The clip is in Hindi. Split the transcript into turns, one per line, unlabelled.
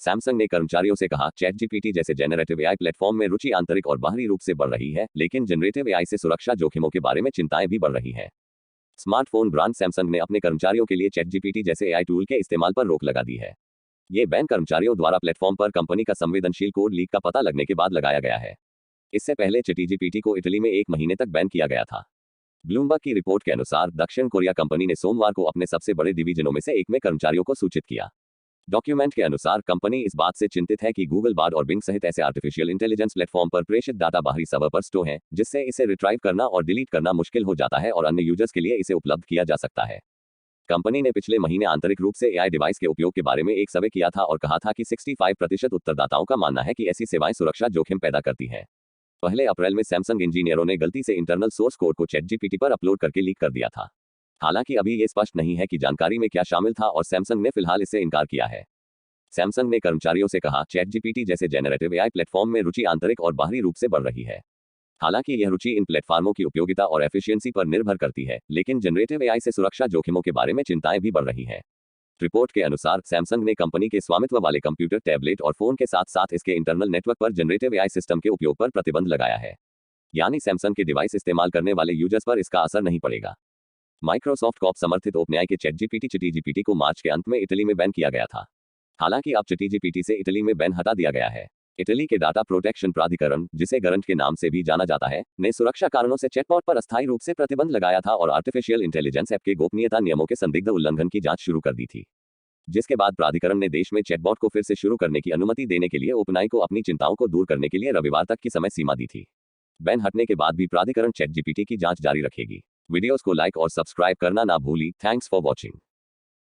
सैमसंग ने कर्मचारियों से कहा, चैट जीपीटी जैसे जेनरेटिव एआई प्लेटफॉर्म में रुचि आंतरिक और बाहरी रूप से बढ़ रही है, लेकिन जनरेटिव एआई से सुरक्षा जोखिमों के बारे में चिंताएं भी बढ़ रही हैं। स्मार्टफोन ब्रांड सैमसंग ने अपने कर्मचारियों के लिए चैट जीपीटी जैसे एआई टूल के इस्तेमाल पर रोक लगा दी है। ये बैन कर्मचारियों द्वारा प्लेटफॉर्म पर कंपनी का संवेदनशील कोड लीक का पता लगने के बाद लगाया गया है। इससे पहले चैट जीपीटी को इटली में 1 महीने तक बैन किया गया था। ब्लूमबर्ग की रिपोर्ट के अनुसार दक्षिण कोरिया कंपनी ने सोमवार को अपने सबसे बड़े डिवीजनों में से एक में कर्मचारियों को सूचित किया। डॉक्यूमेंट के अनुसार कंपनी इस बात से चिंतित है कि गूगल बार्ड और बिंग सहित ऐसे आर्टिफिशियल इंटेलिजेंस प्लेटफॉर्म पर प्रेषित डाटा बाहरी सर्वर पर स्टोर है, जिससे इसे रिट्राइव करना और डिलीट करना मुश्किल हो जाता है और अन्य यूजर्स के लिए इसे उपलब्ध किया जा सकता है। कंपनी ने पिछले महीने आंतरिक रूप से एआई डिवाइस के उपयोग के बारे में एक सर्वे किया था और कहा था कि 65% उत्तरदाताओं का मानना है कि ऐसी सेवाएं सुरक्षा जोखिम पैदा करती हैं। पहले अप्रैल में सैमसंग इंजीनियरों ने गलती से इंटरनल सोर्स कोड को चैट जीपीटी पर अपलोड करके लीक कर दिया था। हालांकि अभी ये स्पष्ट नहीं है कि जानकारी में क्या शामिल था और सैमसंग ने फिलहाल इससे इनकार किया है। सैमसंग ने कर्मचारियों से कहा, चैट जीपीटी जैसे जेनरेटिव एआई प्लेटफॉर्म में रुचि आंतरिक और बाहरी रूप से बढ़ रही है। हालांकि यह रुचि इन प्लेटफॉर्मों की उपयोगिता और एफिशिएंसी पर निर्भर करती है, लेकिन जनरेटिव एआई से सुरक्षा जोखिमों के बारे में चिंताएं भी बढ़ रही हैं। रिपोर्ट के अनुसार सैमसंग ने कंपनी के स्वामित्व वाले कंप्यूटर, टैबलेट और फोन के साथ साथ इसके इंटरनल नेटवर्क पर जनरेटिव एआई सिस्टम के उपयोग पर प्रतिबंध लगाया है। यानी सैमसंग के डिवाइस इस्तेमाल करने वाले यूजर्स पर इसका असर नहीं पड़ेगा। माइक्रोसॉफ्ट कॉप समर्थित ओपनएआई के चैट जीपीटी को मार्च के अंत में इटली में बैन किया गया था। हालांकि अब चैट जीपीटी से इटली में बैन हटा दिया गया है। इटली के डाटा प्रोटेक्शन प्राधिकरण, जिसे गरंट के नाम से भी जाना जाता है, ने सुरक्षा कारणों से चैटबॉट पर अस्थायी रूप से प्रतिबंध लगाया था और आर्टिफिशियल इंटेलिजेंस ऐप के गोपनीयता नियमों के संदिग्ध उल्लंघन की जांच शुरू कर दी थी। जिसके बाद प्राधिकरण ने देश में चैटबॉट को फिर से शुरू करने की अनुमति देने के लिए ओपनएआई को अपनी चिंताओं को दूर करने के लिए रविवार तक की समय सीमा दी थी। बैन हटने के बाद भी प्राधिकरण चैट जीपीटी की जांच जारी रखेगी। वीडियोस को लाइक और सब्सक्राइब करना ना भूली। Thanks for watching.